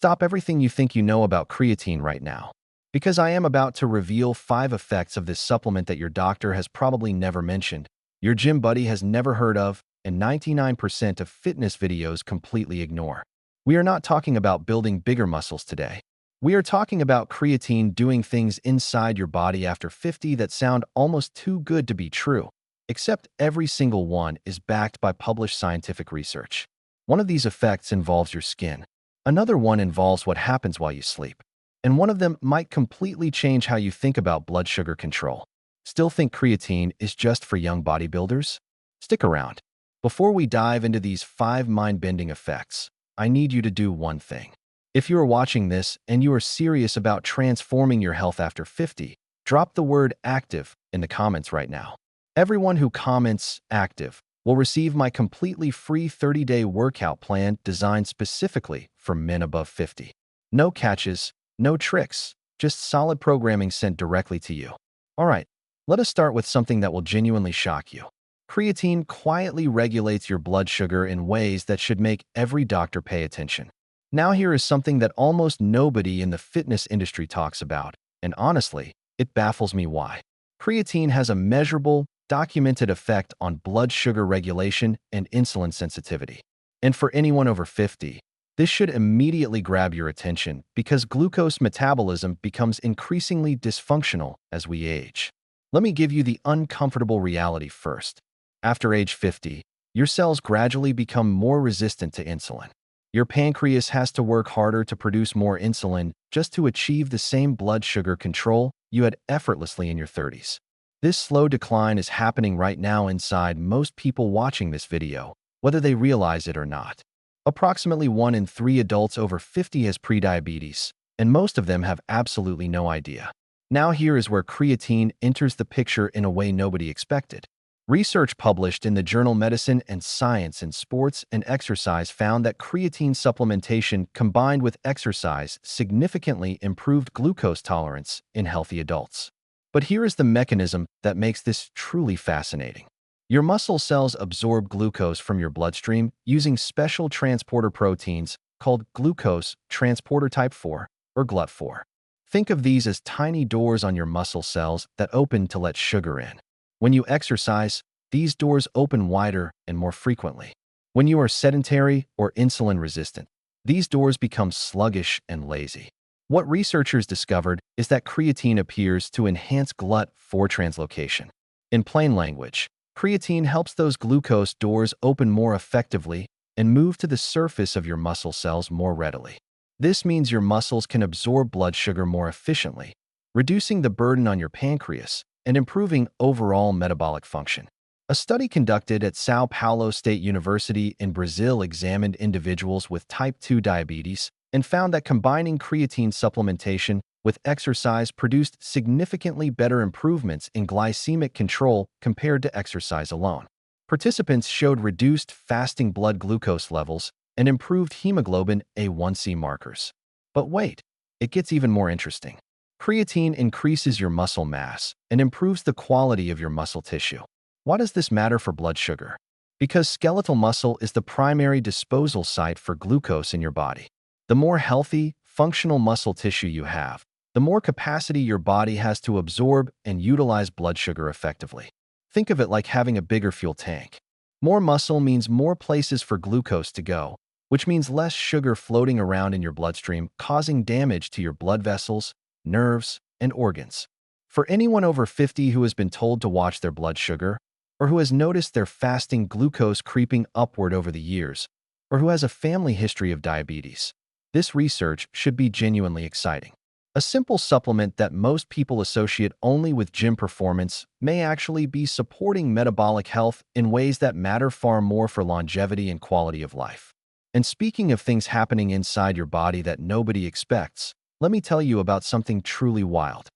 Stop everything you think you know about creatine right now, because I am about to reveal 5 effects of this supplement that your doctor has probably never mentioned, your gym buddy has never heard of, and 99% of fitness videos completely ignore. We are not talking about building bigger muscles today. We are talking about creatine doing things inside your body after 50 that sound almost too good to be true, except every single one is backed by published scientific research. One of these effects involves your skin. Another one involves what happens while you sleep. And one of them might completely change how you think about blood sugar control. Still think creatine is just for young bodybuilders? Stick around. Before we dive into these 5 mind-bending effects, I need you to do one thing. If you are watching this and you are serious about transforming your health after 50, drop the word active in the comments right now. Everyone who comments active will receive my completely free 30-day workout plan designed specifically for men above 50. No catches, no tricks, just solid programming sent directly to you. All right, let us start with something that will genuinely shock you. Creatine quietly regulates your blood sugar in ways that should make every doctor pay attention. Now here is something that almost nobody in the fitness industry talks about, and honestly, it baffles me why. Creatine has a measurable, documented effect on blood sugar regulation and insulin sensitivity. And for anyone over 50, this should immediately grab your attention because glucose metabolism becomes increasingly dysfunctional as we age. Let me give you the uncomfortable reality first. After age 50, your cells gradually become more resistant to insulin. Your pancreas has to work harder to produce more insulin just to achieve the same blood sugar control you had effortlessly in your 30s. This slow decline is happening right now inside most people watching this video, whether they realize it or not. Approximately 1 in 3 adults over 50 has prediabetes, and most of them have absolutely no idea. Now here is where creatine enters the picture in a way nobody expected. Research published in the journal Medicine and Science in Sports and Exercise found that creatine supplementation combined with exercise significantly improved glucose tolerance in healthy adults. But here is the mechanism that makes this truly fascinating. Your muscle cells absorb glucose from your bloodstream using special transporter proteins called glucose transporter type 4 or GLUT4. Think of these as tiny doors on your muscle cells that open to let sugar in. When you exercise, these doors open wider and more frequently. When you are sedentary or insulin resistant, these doors become sluggish and lazy. What researchers discovered is that creatine appears to enhance GLUT4 translocation. In plain language, creatine helps those glucose doors open more effectively and move to the surface of your muscle cells more readily. This means your muscles can absorb blood sugar more efficiently, reducing the burden on your pancreas and improving overall metabolic function. A study conducted at São Paulo State University in Brazil examined individuals with type 2 diabetes and found that combining creatine supplementation with exercise produced significantly better improvements in glycemic control compared to exercise alone. Participants showed reduced fasting blood glucose levels and improved hemoglobin A1C markers. But wait, it gets even more interesting. Creatine increases your muscle mass and improves the quality of your muscle tissue. Why does this matter for blood sugar? Because skeletal muscle is the primary disposal site for glucose in your body. The more healthy, functional muscle tissue you have, the more capacity your body has to absorb and utilize blood sugar effectively. Think of it like having a bigger fuel tank. More muscle means more places for glucose to go, which means less sugar floating around in your bloodstream, causing damage to your blood vessels, nerves, and organs. For anyone over 50 who has been told to watch their blood sugar, or who has noticed their fasting glucose creeping upward over the years, or who has a family history of diabetes, this research should be genuinely exciting. A simple supplement that most people associate only with gym performance may actually be supporting metabolic health in ways that matter far more for longevity and quality of life. And speaking of things happening inside your body that nobody expects, let me tell you about something truly wild.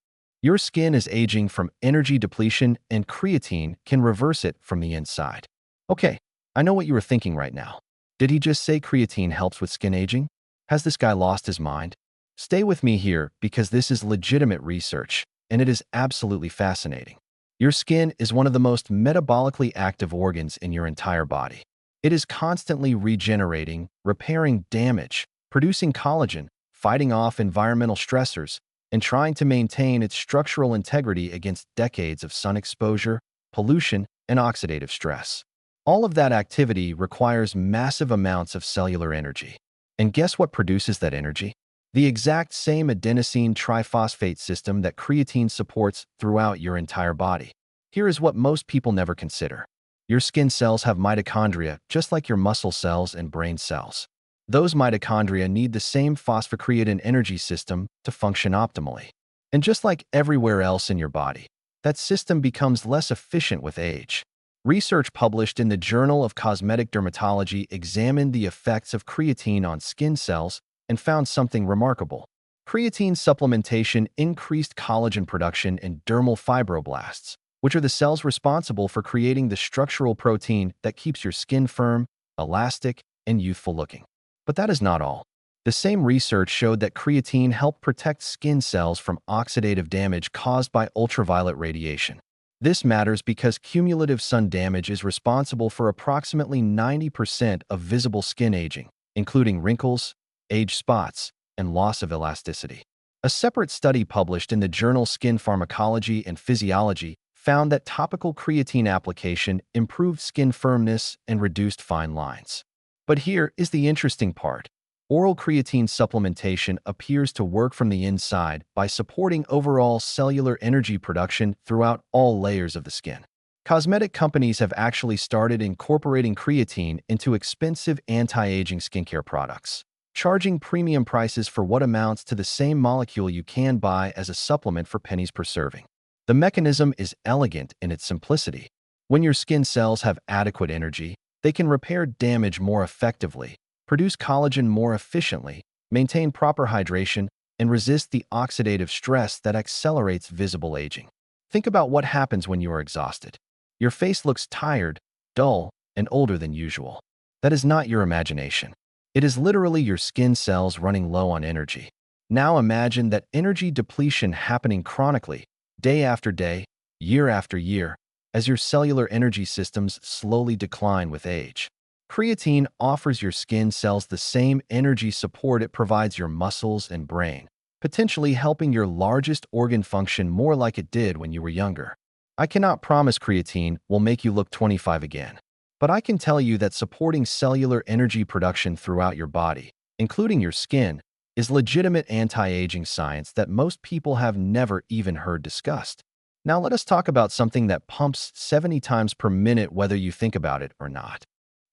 Your skin is aging from energy depletion, and creatine can reverse it from the inside. Okay, I know what you were thinking right now. Did he just say creatine helps with skin aging? Has this guy lost his mind? Stay with me here because this is legitimate research, and it is absolutely fascinating. Your skin is one of the most metabolically active organs in your entire body. It is constantly regenerating, repairing damage, producing collagen, fighting off environmental stressors, and trying to maintain its structural integrity against decades of sun exposure, pollution, and oxidative stress. All of that activity requires massive amounts of cellular energy. And guess what produces that energy? The exact same adenosine triphosphate system that creatine supports throughout your entire body. Here is what most people never consider. Your skin cells have mitochondria, just like your muscle cells and brain cells. Those mitochondria need the same phosphocreatine energy system to function optimally. And just like everywhere else in your body, that system becomes less efficient with age. Research published in the Journal of Cosmetic Dermatology examined the effects of creatine on skin cells and found something remarkable. Creatine supplementation increased collagen production in dermal fibroblasts, which are the cells responsible for creating the structural protein that keeps your skin firm, elastic, and youthful looking. But that is not all. The same research showed that creatine helped protect skin cells from oxidative damage caused by ultraviolet radiation. This matters because cumulative sun damage is responsible for approximately 90% of visible skin aging, including wrinkles, age spots, and loss of elasticity. A separate study published in the journal Skin Pharmacology and Physiology found that topical creatine application improved skin firmness and reduced fine lines. But here is the interesting part. Oral creatine supplementation appears to work from the inside by supporting overall cellular energy production throughout all layers of the skin. Cosmetic companies have actually started incorporating creatine into expensive anti-aging skincare products, charging premium prices for what amounts to the same molecule you can buy as a supplement for pennies per serving. The mechanism is elegant in its simplicity. When your skin cells have adequate energy, they can repair damage more effectively, produce collagen more efficiently, maintain proper hydration, and resist the oxidative stress that accelerates visible aging. Think about what happens when you are exhausted. Your face looks tired, dull, and older than usual. That is not your imagination. It is literally your skin cells running low on energy. Now imagine that energy depletion happening chronically, day after day, year after year, as your cellular energy systems slowly decline with age. Creatine offers your skin cells the same energy support it provides your muscles and brain, potentially helping your largest organ function more like it did when you were younger. I cannot promise creatine will make you look 25 again, but I can tell you that supporting cellular energy production throughout your body, including your skin, is legitimate anti-aging science that most people have never even heard discussed. Now let us talk about something that pumps 70 times per minute whether you think about it or not.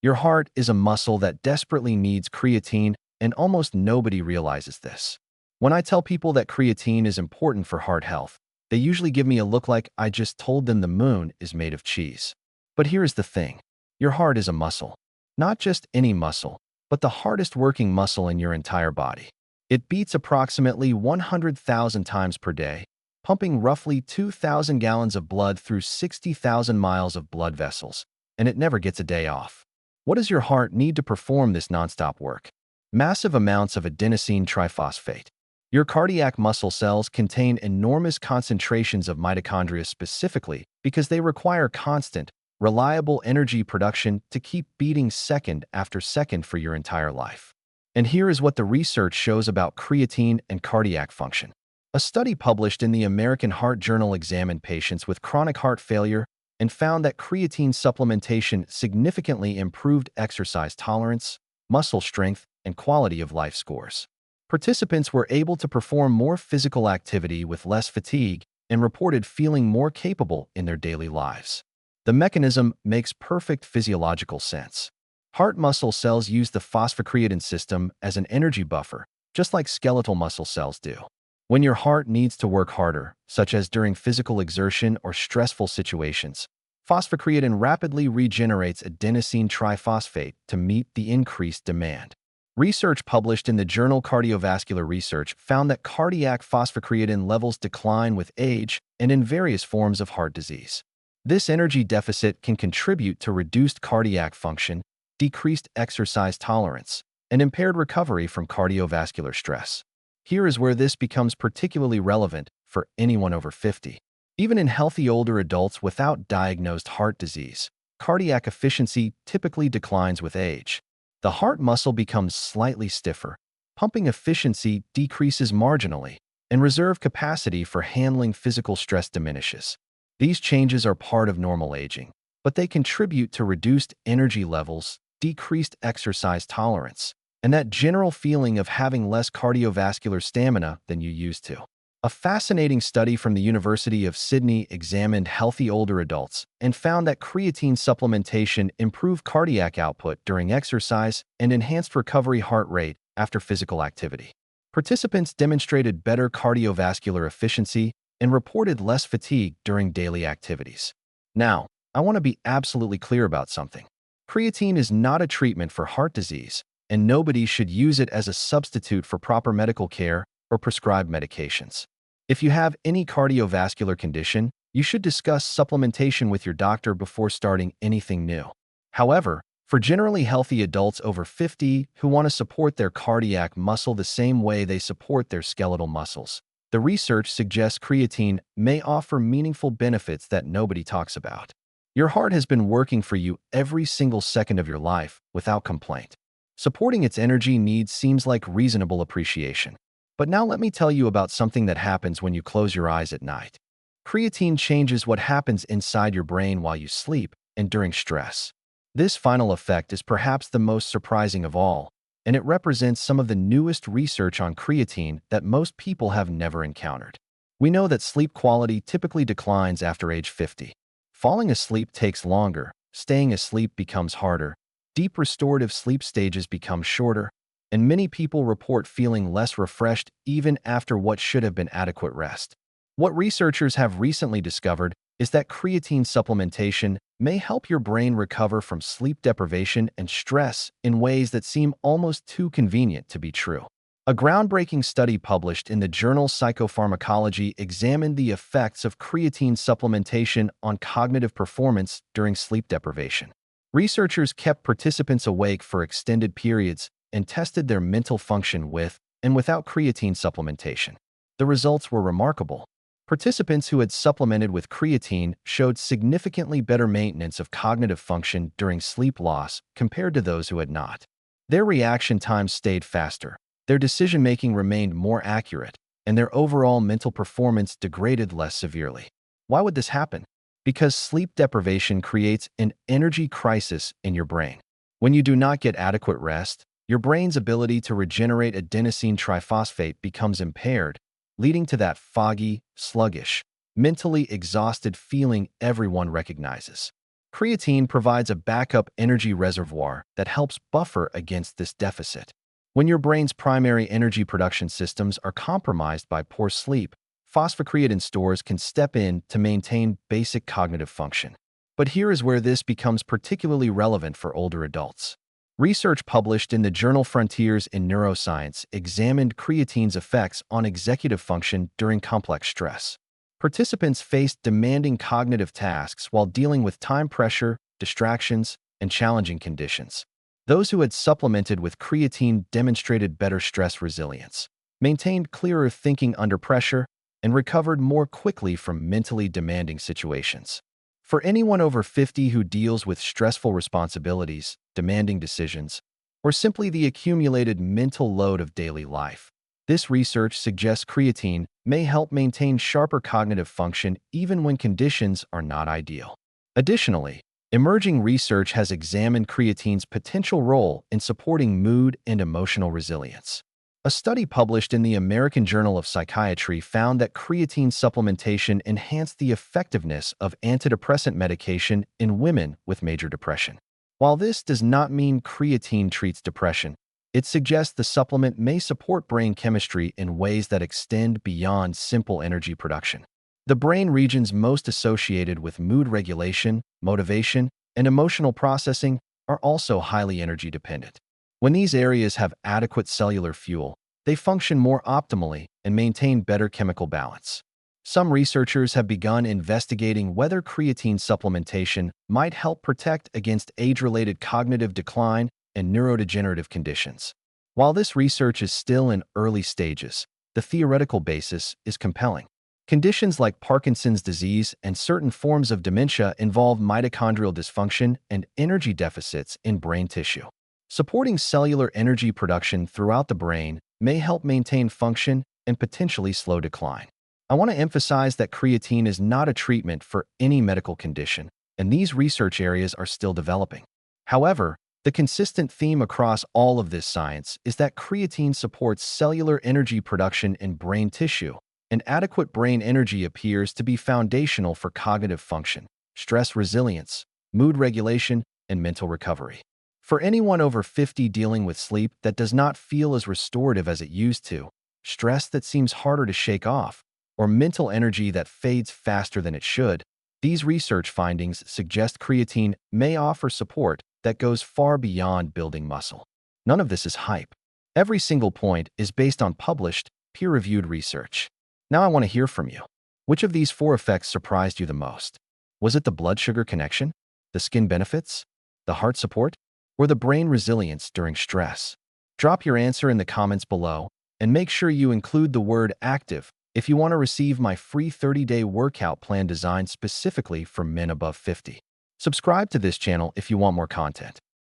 Your heart is a muscle that desperately needs creatine, and almost nobody realizes this. When I tell people that creatine is important for heart health, they usually give me a look like I just told them the moon is made of cheese. But here is the thing. Your heart is a muscle. Not just any muscle, but the hardest working muscle in your entire body. It beats approximately 100,000 times per day, pumping roughly 2,000 gallons of blood through 60,000 miles of blood vessels, and it never gets a day off. What does your heart need to perform this nonstop work? Massive amounts of adenosine triphosphate. Your cardiac muscle cells contain enormous concentrations of mitochondria specifically because they require constant, reliable energy production to keep beating second after second for your entire life. And here is what the research shows about creatine and cardiac function. A study published in the American Heart Journal examined patients with chronic heart failure and found that creatine supplementation significantly improved exercise tolerance, muscle strength, and quality of life scores. Participants were able to perform more physical activity with less fatigue and reported feeling more capable in their daily lives. The mechanism makes perfect physiological sense. Heart muscle cells use the phosphocreatine system as an energy buffer, just like skeletal muscle cells do. When your heart needs to work harder, such as during physical exertion or stressful situations, phosphocreatine rapidly regenerates adenosine triphosphate to meet the increased demand. Research published in the journal Cardiovascular Research found that cardiac phosphocreatine levels decline with age and in various forms of heart disease. This energy deficit can contribute to reduced cardiac function, decreased exercise tolerance, and impaired recovery from cardiovascular stress. Here is where this becomes particularly relevant for anyone over 50. Even in healthy older adults without diagnosed heart disease, cardiac efficiency typically declines with age. The heart muscle becomes slightly stiffer, pumping efficiency decreases marginally, and reserve capacity for handling physical stress diminishes. These changes are part of normal aging, but they contribute to reduced energy levels, decreased exercise tolerance, and that general feeling of having less cardiovascular stamina than you used to. A fascinating study from the University of Sydney examined healthy older adults and found that creatine supplementation improved cardiac output during exercise and enhanced recovery heart rate after physical activity. Participants demonstrated better cardiovascular efficiency and reported less fatigue during daily activities. Now, I want to be absolutely clear about something. Creatine is not a treatment for heart disease, and nobody should use it as a substitute for proper medical care or prescribed medications. If you have any cardiovascular condition, you should discuss supplementation with your doctor before starting anything new. However, for generally healthy adults over 50 who want to support their cardiac muscle the same way they support their skeletal muscles, the research suggests creatine may offer meaningful benefits that nobody talks about. Your heart has been working for you every single second of your life without complaint. Supporting its energy needs seems like reasonable appreciation. But now let me tell you about something that happens when you close your eyes at night. Creatine changes what happens inside your brain while you sleep and during stress. This final effect is perhaps the most surprising of all, and it represents some of the newest research on creatine that most people have never encountered. We know that sleep quality typically declines after age 50. Falling asleep takes longer, staying asleep becomes harder, deep restorative sleep stages become shorter, and many people report feeling less refreshed even after what should have been adequate rest. What researchers have recently discovered is that creatine supplementation may help your brain recover from sleep deprivation and stress in ways that seem almost too convenient to be true. A groundbreaking study published in the journal Psychopharmacology examined the effects of creatine supplementation on cognitive performance during sleep deprivation. Researchers kept participants awake for extended periods and tested their mental function with and without creatine supplementation. The results were remarkable. Participants who had supplemented with creatine showed significantly better maintenance of cognitive function during sleep loss compared to those who had not. Their reaction times stayed faster, their decision-making remained more accurate, and their overall mental performance degraded less severely. Why would this happen? Because sleep deprivation creates an energy crisis in your brain. When you do not get adequate rest, your brain's ability to regenerate adenosine triphosphate becomes impaired, leading to that foggy, sluggish, mentally exhausted feeling everyone recognizes. Creatine provides a backup energy reservoir that helps buffer against this deficit. When your brain's primary energy production systems are compromised by poor sleep, phosphocreatine stores can step in to maintain basic cognitive function. But here is where this becomes particularly relevant for older adults. Research published in the journal Frontiers in Neuroscience examined creatine's effects on executive function during complex stress. Participants faced demanding cognitive tasks while dealing with time pressure, distractions, and challenging conditions. Those who had supplemented with creatine demonstrated better stress resilience, maintained clearer thinking under pressure, and recovered more quickly from mentally demanding situations. For anyone over 50 who deals with stressful responsibilities, demanding decisions, or simply the accumulated mental load of daily life, this research suggests creatine may help maintain sharper cognitive function even when conditions are not ideal. Additionally, emerging research has examined creatine's potential role in supporting mood and emotional resilience. A study published in the American Journal of Psychiatry found that creatine supplementation enhanced the effectiveness of antidepressant medication in women with major depression. While this does not mean creatine treats depression, it suggests the supplement may support brain chemistry in ways that extend beyond simple energy production. The brain regions most associated with mood regulation, motivation, and emotional processing are also highly energy dependent. When these areas have adequate cellular fuel, they function more optimally and maintain better chemical balance. Some researchers have begun investigating whether creatine supplementation might help protect against age-related cognitive decline and neurodegenerative conditions. While this research is still in early stages, the theoretical basis is compelling. Conditions like Parkinson's disease and certain forms of dementia involve mitochondrial dysfunction and energy deficits in brain tissue. Supporting cellular energy production throughout the brain may help maintain function and potentially slow decline. I want to emphasize that creatine is not a treatment for any medical condition, and these research areas are still developing. However, the consistent theme across all of this science is that creatine supports cellular energy production in brain tissue, and adequate brain energy appears to be foundational for cognitive function, stress resilience, mood regulation, and mental recovery. For anyone over 50 dealing with sleep that does not feel as restorative as it used to, stress that seems harder to shake off, or mental energy that fades faster than it should, these research findings suggest creatine may offer support that goes far beyond building muscle. None of this is hype. Every single point is based on published, peer-reviewed research. Now I want to hear from you. Which of these 4 effects surprised you the most? Was it the blood sugar connection, the skin benefits, the heart support, or the brain resilience during stress? Drop your answer in the comments below, and make sure you include the word active if you want to receive my free 30-day workout plan designed specifically for men above 50. Subscribe to this channel if you want more content.